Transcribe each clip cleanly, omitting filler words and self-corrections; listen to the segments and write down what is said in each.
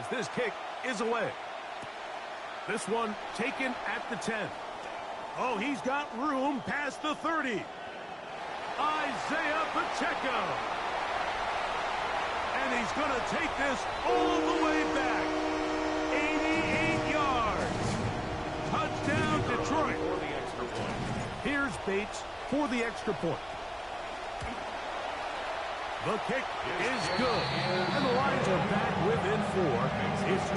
as this kick is away. This one taken at the 10. Oh, he's got room past the 30. Isaiah Pacheco. And he's going to take this all the way back. 88 yards. Touchdown, Detroit. Here's Bates for the extra point. The kick is good. And the Lions are back within 4. It's 21-17.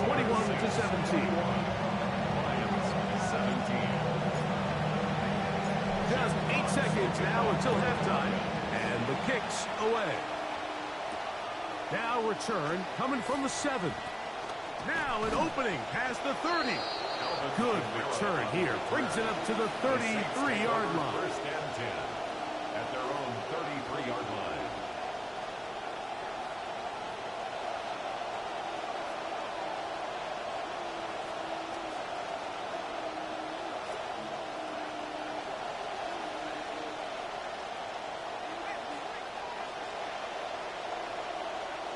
Just 8 seconds now until halftime. And the kick's away. Now return coming from the 7. Now an opening past the 30. Good return here. Brings it up to the 33-yard line. First and 10 at their own 33-yard line.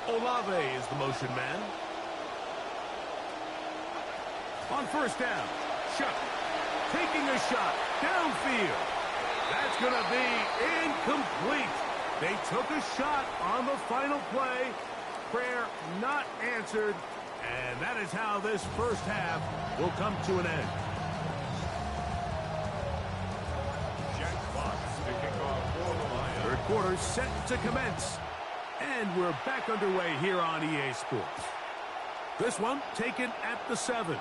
Olave is the motion man. On first down, Shuck taking a shot downfield. That's going to be incomplete. They took a shot on the final play. Prayer not answered. And that is how this first half will come to an end. Jack Fox to kick off for the Lions. Third quarter set to commence. And we're back underway here on EA Sports. This one taken at the 7.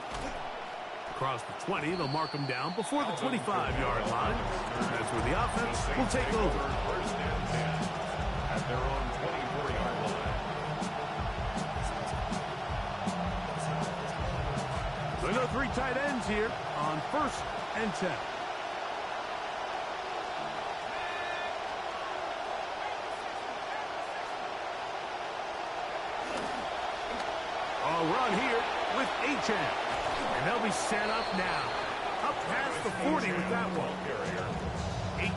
Across the 20, they'll mark them down before the 25-yard line. That's where the offense will take over. First and 10 at their own 24-yard line. There are 3 tight ends here on first and 10. Oh, we're on here with Achane. And they'll be set up now. Up past the 40 with that one.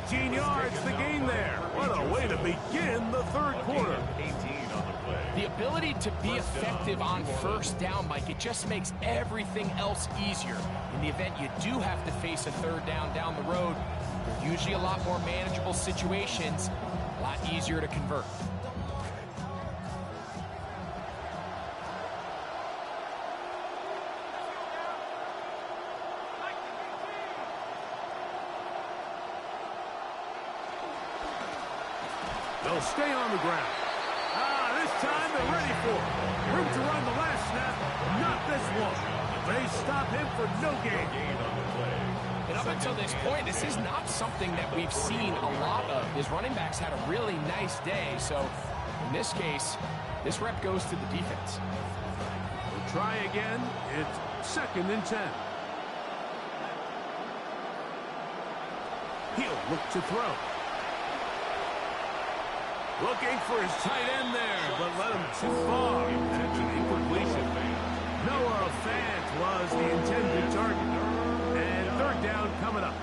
18 yards the gain there. What a way to begin the third quarter. 18 on the play. The ability to be effective on first down, Mike, it just makes everything else easier. In the event you do have to face a third down the road, they're usually a lot more manageable situations, a lot easier to convert. They'll stay on the ground. This time they're ready for it. Room to run the last snap. Not this one. They stop him for no gain. And up until this point, this is not something that we've seen a lot of. His running backs had a really nice day. So in this case, this rep goes to the defense. We'll try again. It's second and 10. He'll look to throw. Looking for his tight end there, but let him too far. That's an incompletion. Noah Fant was the intended target. And third down coming up.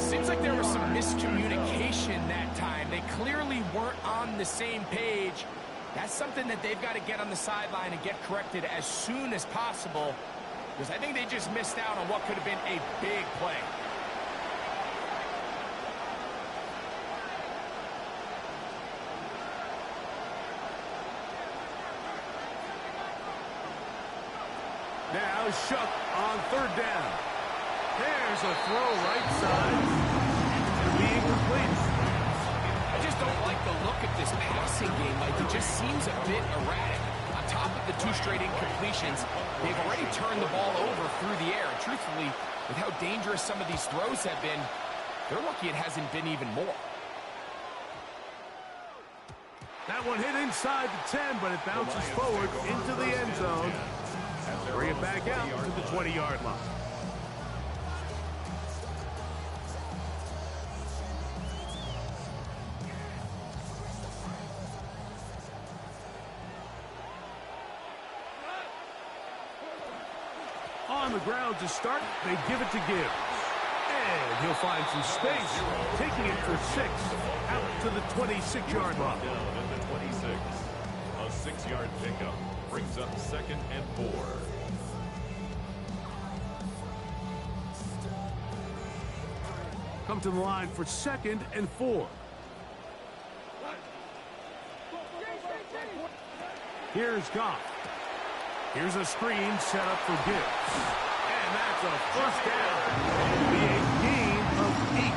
Seems like there was some miscommunication that time. They clearly weren't on the same page. That's something that they've got to get on the sideline and get corrected as soon as possible, because I think they just missed out on what could have been a big play. Now Shuck on third down. There's a throw right side. To be incomplete. I just don't like the look of this passing game. Like, it just seems a bit erratic. On top of the 2 straight incompletions, they've already turned the ball over through the air. And truthfully, with how dangerous some of these throws have been, they're lucky it hasn't been even more. That one hit inside the 10, but it bounces forward into the end zone. Bring it back out to the 20-yard line. On the ground to start, they give it to Gibbs. And he'll find some space, taking it for 6 out to the 26-yard line. Down at the 26, a 6-yard pickup. Brings up 2nd and 4. Come to the line for 2nd and 4. Here's Goff. Here's a screen set up for Gibbs. And that's a first down. It'll be a gain of 8.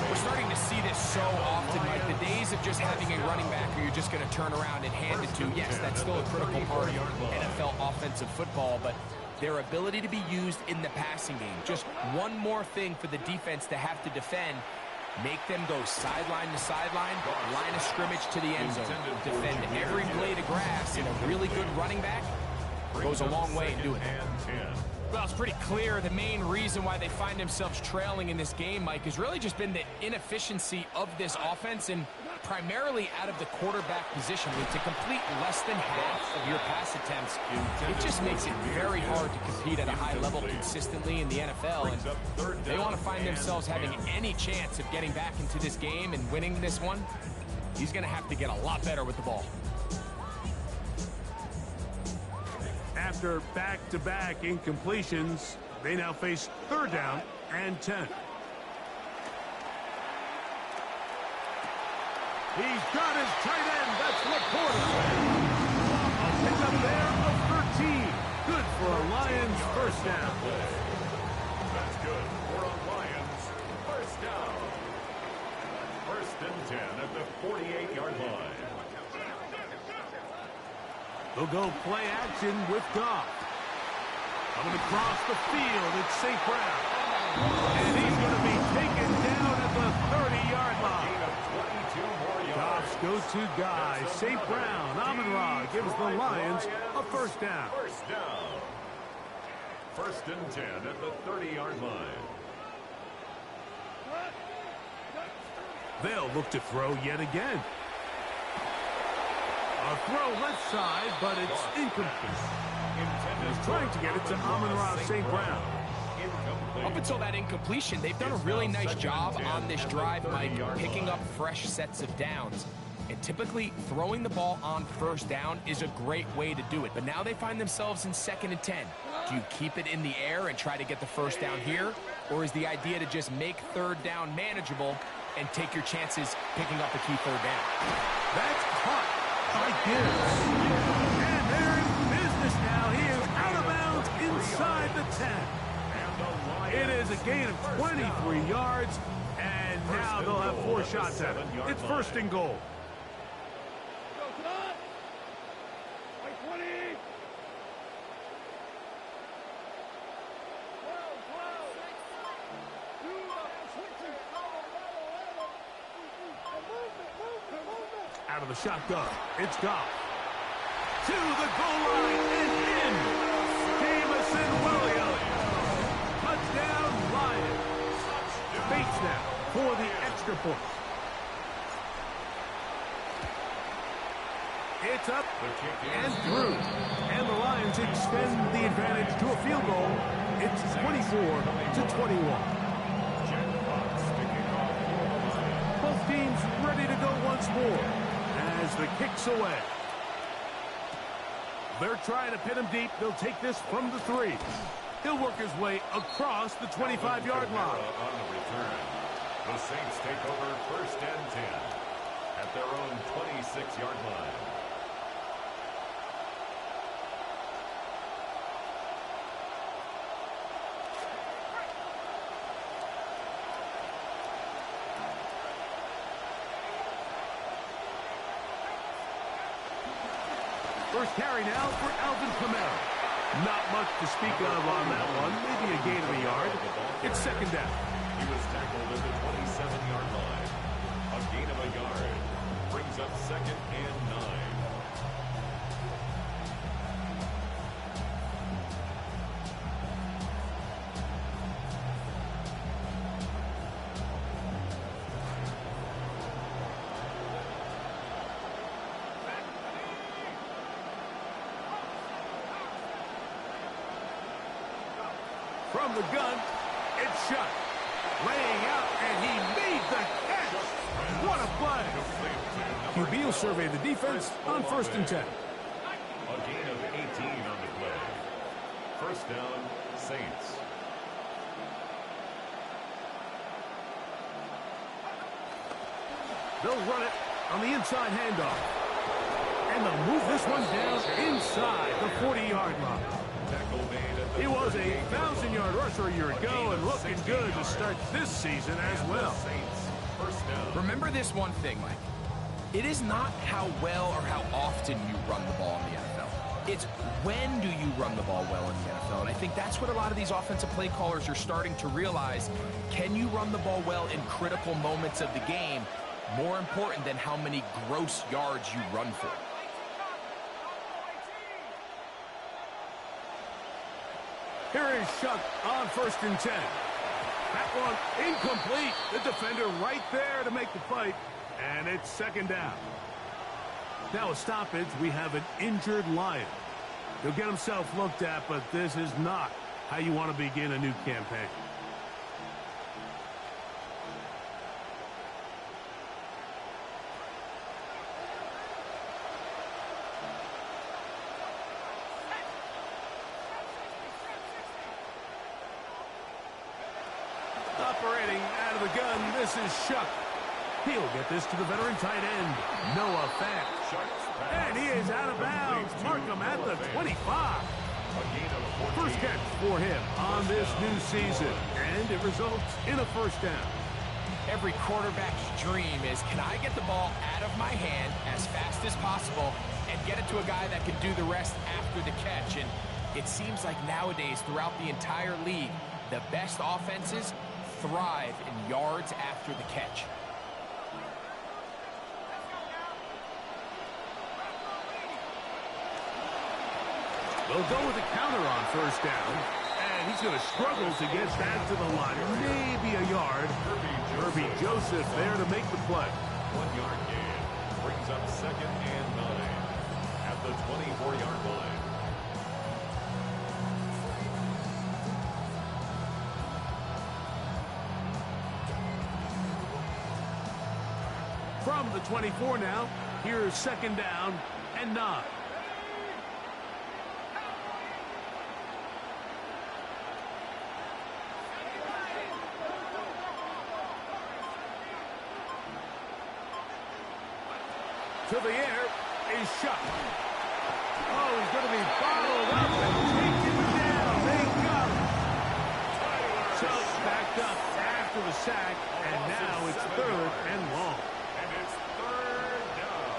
We're starting to see this so often, Mike. The days of just having a running back who you're just going to turn around and hand it to, yes, that's still a critical part of NFL offensive football, but their ability to be used in the passing game. Just one more thing for the defense to have to defend. Make them go sideline to sideline, line of scrimmage to the end zone. Defend every blade of grass, and a really good running back goes a long way in doing that. Well, it's pretty clear the main reason why they find themselves trailing in this game, Mike, has really just been the inefficiency of this offense and primarily out of the quarterback position. I mean, to complete less than half of your pass attempts, it just makes it very hard to compete at a high level consistently in the NFL. And they want to find themselves having any chance of getting back into this game and winning this one. He's going to have to get a lot better with the ball. After back-to-back incompletions, they now face 3rd down and 10. He's got his tight end. That's Laporta. A pickup there of 13. Good for a Lions first down. That's good for a Lions first down. 1st and 10 at the 48-yard line. They'll go play action with Goff. Coming across the field, it's St. Brown. And he's going to be taken down at the 30-yard line. Goff's go-to guy, St. Brown. Amon-Ra gives the Lions a first down. First down. 1st and 10 at the 30-yard line. They'll look to throw yet again. A throw left side, but it's incomplete. He's trying to get it to Amon-Ra St. Brown. Up until that incompletion, they've done a really nice job on this drive, Mike, picking up fresh sets of downs. And typically, throwing the ball on first down is a great way to do it. But now they find themselves in 2nd and 10. Do you keep it in the air and try to get the first down here? Or is the idea to just make 3rd down manageable and take your chances picking up a key 3rd down? That's caught by Gibbs. And they're in business now. He is out of bounds inside the 10. It is a gain of 23 yards, and now they'll have 4 shots at it. It's 1st and goal. Out of the shotgun, it's Goff. To the goal line and in. Jamison Williams. Touchdown, Lions. Bates now for the extra point. It's up and through. And the Lions extend the advantage to a field goal. It's 24-21. Both teams ready to go once more as the kick's away. They're trying to pin him deep. They'll take this from the 3. He'll work his way across the 25-yard line. On the return, the Saints take over 1st and 10 at their own 26-yard line. First carry now for Alvin Kamara. Not much to speak of on that one. Maybe a gain of a yard. It's 2nd down. He was tackled at the 27-yard line. A gain of a yard. Brings up 2nd and 9. From the gun, it's shot. Laying out, and he made the catch. What a play. QB will survey the defense on 1st and 10. First down, Saints. They'll run it on the inside handoff. And they'll move this one down inside the 40-yard line. He was a 1,000-yard rusher a year ago and looking good to start this season as well. Remember this one thing, Mike. It is not how well or how often you run the ball in the NFL. It's when do you run the ball well in the NFL. And I think that's what a lot of these offensive play callers are starting to realize. Can you run the ball well in critical moments of the game? More important than how many gross yards you run for. Here is Shuck on 1st and 10. That one incomplete. The defender right there to make the fight. And it's 2nd down. Now a stoppage. We have an injured Lion. He'll get himself looked at, but this is not how you want to begin a new campaign. Operating out of the gun, this is Shuck. He'll get this to the veteran tight end, Noah Fant. And he is out of bounds. Mark him at the 25. First catch for him on this new season, and it results in a 1st down. Every quarterback's dream is, can I get the ball out of my hand as fast as possible and get it to a guy that can do the rest after the catch? And it seems like nowadays, throughout the entire league, the best offenses thrive in yards after the catch. They'll go with a counter on 1st down, and he's going to struggle to get that to the line. Maybe a yard. Herbie Joseph there to make the play. 1-yard gain brings up 2nd and 9 at the 24-yard line. From the 24 now, here's 2nd down and 9. To the air is Shuck. Oh, he's going to be followed up and taken down. They got him. Shuck backed up after the sack, and now it's 3rd and long. And it's 3rd down.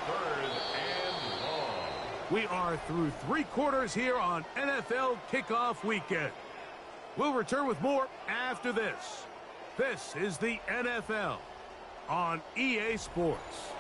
3rd and long. We are through 3 quarters here on NFL Kickoff Weekend. We'll return with more after this. This is the NFL on EA Sports.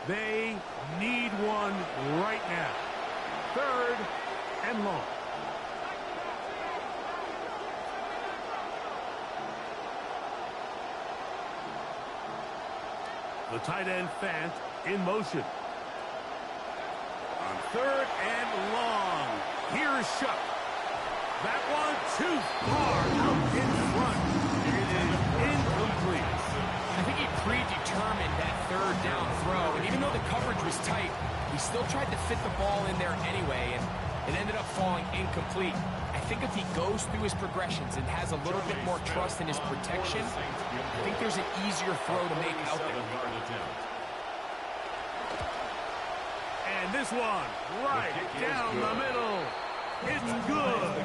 They need one right now. 3rd and long. The tight end Fant in motion. On 3rd and long. Here's Shuck. That one too far out in front. It is incomplete. I think he predetermined that 3rd down throw, and even though the coverage was tight, he still tried to fit the ball in there anyway, and it ended up falling incomplete. I think if he goes through his progressions and has a little bit more trust in his protection, I think there's an easier throw to make out there. And this one right down the middle. It's good.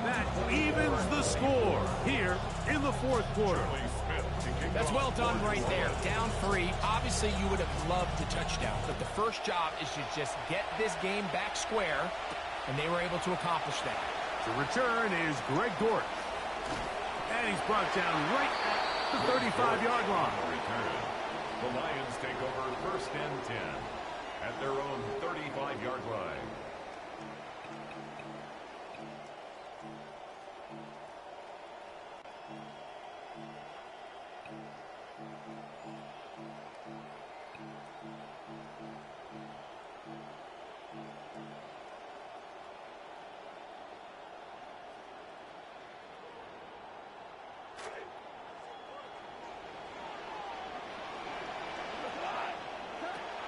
That evens the score here in the 4th quarter. That's well done right there. Down 3. Obviously, you would have loved the touchdown, but the first job is to just get this game back square, and they were able to accomplish that. The return is Greg Dortch. And he's brought down right at the 35-yard line. Return. The Lions take over 1st and 10 at their own 35-yard line.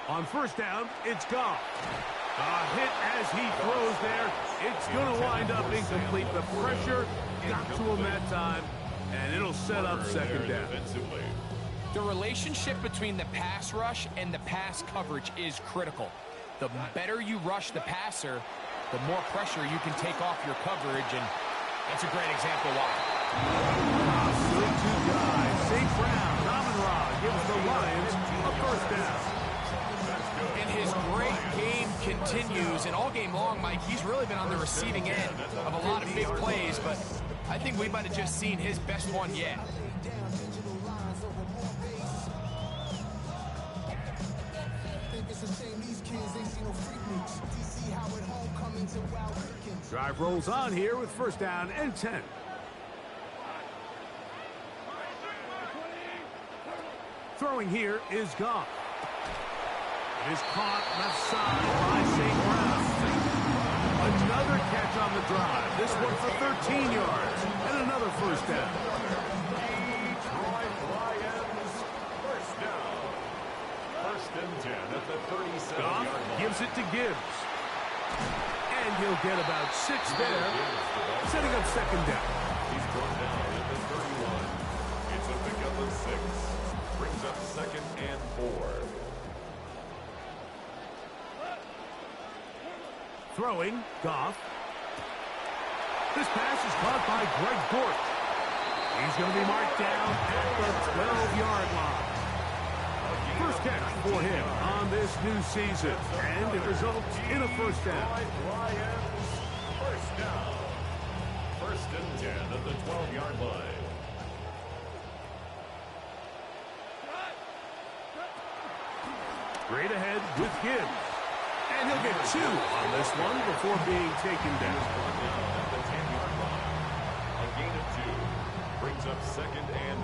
On 1st down, it's Goff. A hit as he throws there. It's going to wind up incomplete. The pressure got to him that time, and it'll set up 2nd down. The relationship between the pass rush and the pass coverage is critical. The better you rush the passer, the more pressure you can take off your coverage, and that's a great example why. Good to guys. St. Brown, Amon-Ra gives the Lions a 1st down. And his great game continues, and all game long, Mike, he's really been on the receiving end of a lot of big plays, but I think we might have just seen his best one yet. Drive rolls on here with 1st down and 10. Throwing here is Goff. It is caught left side by St. Brown. Another catch on the drive. This one for 13 yards and another 1st down. Detroit Lions, 1st down. 1st and 10 at the 37-yard line. Goff gives it to Gibbs. And he'll get about 6 there, setting up 2nd down. He's brought down at the 31. It's a pickup of 6. Brings up 2nd and 4. Throwing, Goff. This pass is caught by Greg Dortch. He's going to be marked down at the 12-yard line. 1st catch for him on this new season, and it results in a 1st down. Lions, 1st down. 1st and 10 at the 12-yard line. Straight ahead with Gibbs. And he'll get 2 on this one before being taken down. At the 10-yard line. A gain of 2. Brings up 2nd and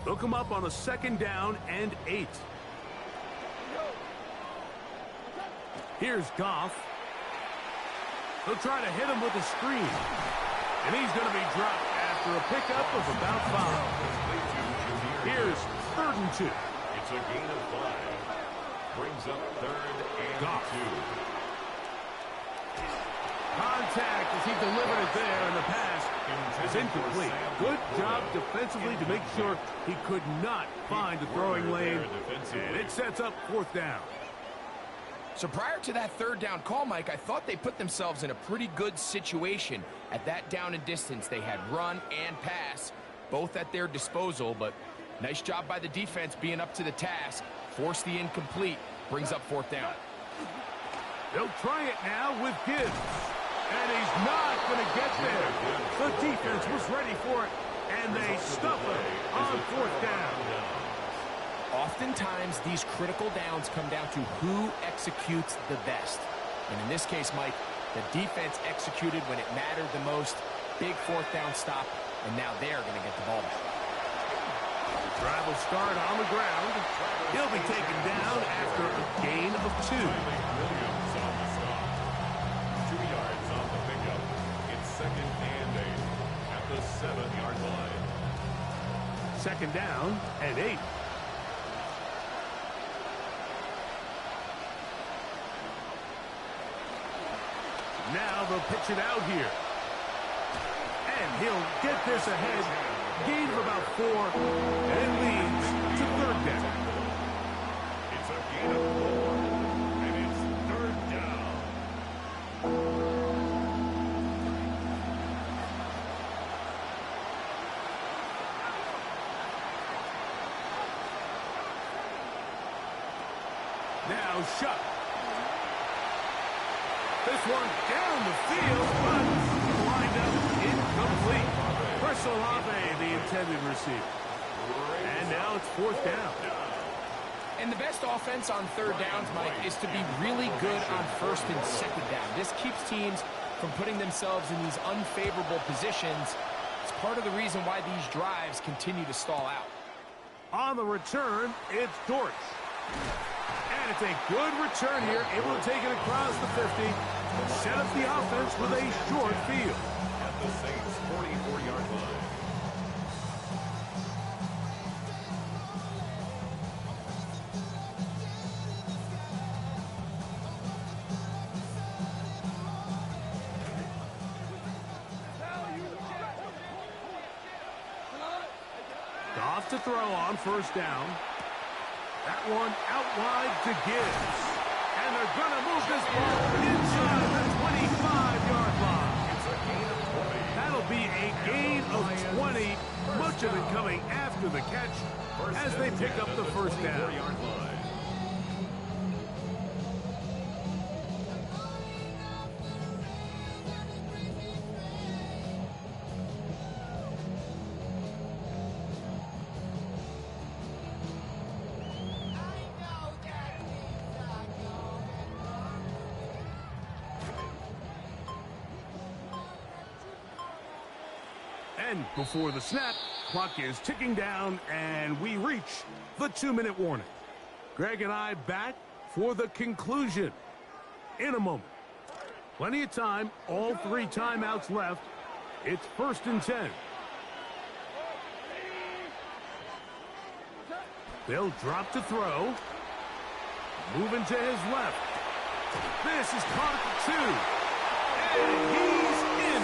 8. Look him up on a 2nd down and 8. Here's Goff. He'll try to hit him with a screen. And he's going to be dropped after a pickup of about 5. Here's 3rd and 2. It's a gain of 5. Brings up 3rd and Goff. 2. Contact as he delivered it there, and the pass is incomplete. Good job defensively to make sure he could not find the throwing lane. And it sets up 4th down. So prior to that 3rd down call, Mike, I thought they put themselves in a pretty good situation. At that down and distance, they had run and pass, both at their disposal, but nice job by the defense being up to the task. Force the incomplete, brings up 4th down. They'll try it now with Gibbs. And he's not going to get there. The defense was ready for it, and they stuff it on 4th down. Oftentimes, these critical downs come down to who executes the best. And in this case, Mike, the defense executed when it mattered the most. Big 4th down stop, and now they're going to get the ball back. The drive will start on the ground. He'll be taken down after a gain of 2. Williams on the stop. 2 yards on the pickup. It's 2nd and 8 at the 7-yard line. 2nd down and 8. Now they'll pitch it out here. And he'll get this ahead. Gain of about 4. And it leads to 3rd down. It's a gain of 4. And it's 3rd Now Shuck. This one down the field, but lined up incomplete. Chris Olave, the intended receiver. And now it's fourth down. And the best offense on third downs, Mike, is to be really good on first and second down. This keeps teams from putting themselves in these unfavorable positions. It's part of the reason why these drives continue to stall out. On the return, it's Dortch. And it's a good return here, able to take it across the 50, set up the offense with a short field. At the Saints' 44-yard line. Off to throw on first down. That one out wide to Gibbs. And they're going to move this ball inside the 25-yard line. It's a gain of 20. That'll be a gain of 20. Much of it coming after the catch as they pick up the first down. And before the snap, clock is ticking down, and we reach the 2-minute warning. Greg and I back for the conclusion in a moment. Plenty of time, all 3 timeouts left. It's 1st and 10. They'll drop to throw. Moving to his left. This is caught at the 2. And he's in.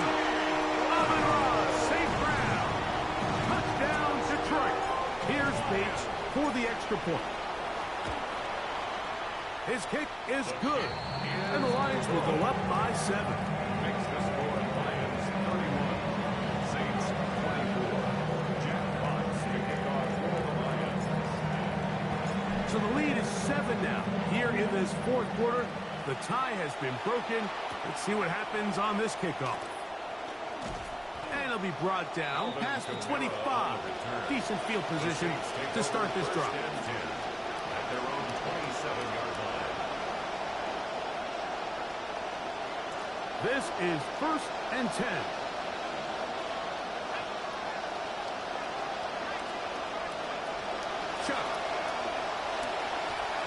Amon-Ra, safe ground. Touchdown, Detroit. Here's Bates for the extra point. His kick is good. And the Lions will go up by 7. Makes the score Lions 31. Saints 24. Jack Fox the kickoff for the Lions. So the lead is 7 now. Here in this 4th quarter, the tie has been broken. Let's see what happens on this kickoff. And it'll be brought down past the 25. Decent field position to start this drive. At their own 27-yard line. This is 1st and 10. Chuck.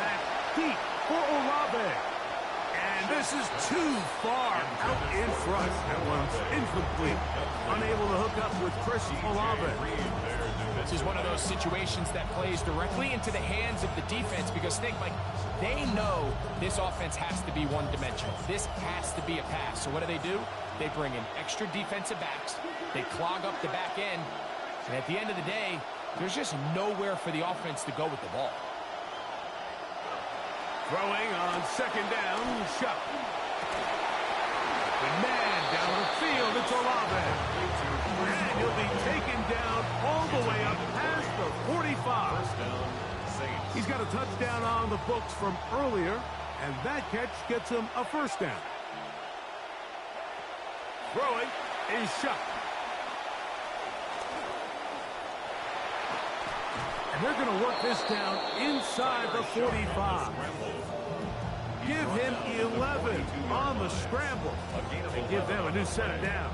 Back deep for Olave. And this is too far out in front. That one's incomplete. Unable to hook up with Chris Olave. This is one of those situations that plays directly into the hands of the defense because think, like, they know this offense has to be one-dimensional. This has to be a pass. So what do? They bring in extra defensive backs. They clog up the back end. And at the end of the day, there's just nowhere for the offense to go with the ball. Throwing on 2nd down, Shuck. The man down the field, it's Olave. And he'll be taken down all the way up past the 45. First down, Saints. He's got a touchdown on the books from earlier, and that catch gets him a first down. Throwing is Shuck. And they're going to work this down inside the 45. Give him 11 on the scramble and give them a new set of downs.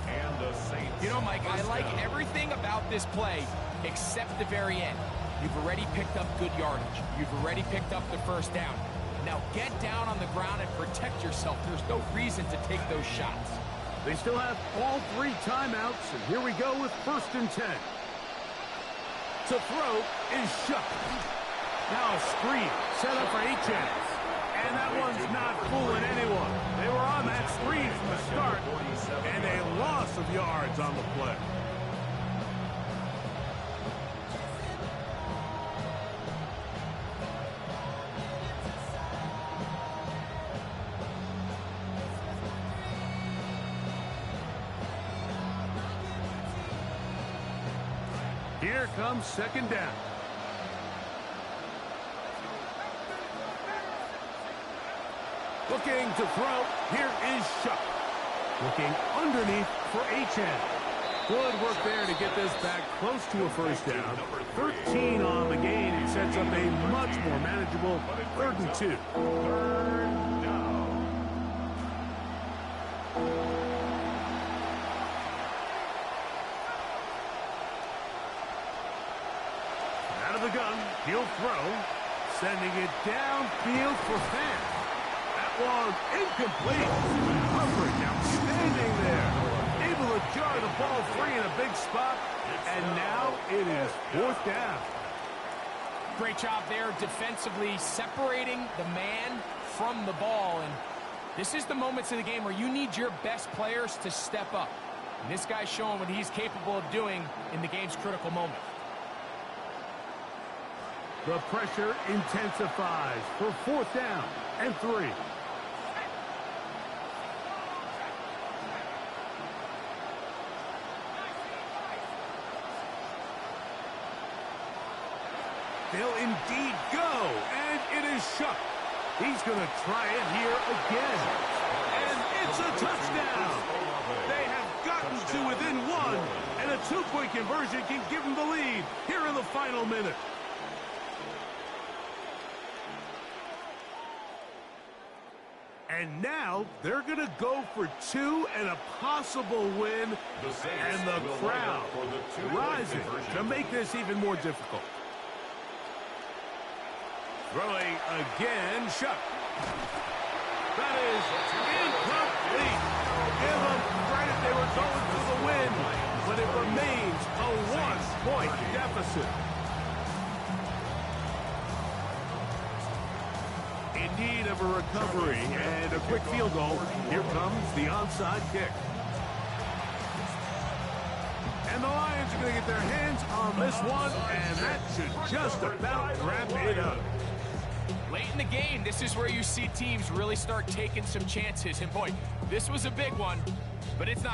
And the Saints. You know, Mike, I like everything about this play except the very end. You've already picked up good yardage. You've already picked up the first down. Now get down on the ground and protect yourself. There's no reason to take those shots. They still have all 3 timeouts, and here we go with 1st and 10. To throw is Shuck. Now a screen set up for Achane. And that one's not fooling anyone. They were on that screen from the start, and a loss of yards on the play. Here comes 2nd down. Looking to throw. Here is Shuck. Looking underneath for HN. Good work there to get this back close to a first down. 13 on the gain. It sets up a much more manageable 3rd and 2. Third down. Out of the gun, he'll throw. Sending it downfield for Fan. That was incomplete. Coverage outstanding there. Able to jar the ball free in a big spot. And now it is 4th down. Great job there defensively, separating the man from the ball. And this is the moments of the game where you need your best players to step up. And this guy's showing what he's capable of doing in the game's critical moment. The pressure intensifies for 4th down and 3. They'll indeed go, and it is Shuck. He's going to try it here again. And it's a touchdown. They have gotten to within 1, and a 2-point conversion can give them the lead here in the final minute. And now they're going to go for 2 and a possible win. And the crowd rising to make this even more difficult. Throwing again, Shuck. That is incomplete. Give them credit, they were going for the win, but it remains a 1-point deficit. In need of a recovery and a quick field goal. Here comes the onside kick. And the Lions are going to get their hands on this one, and that should just about wrap it up. Late in the game, this is where you see teams really start taking some chances. And boy, this was a big one, but it's not.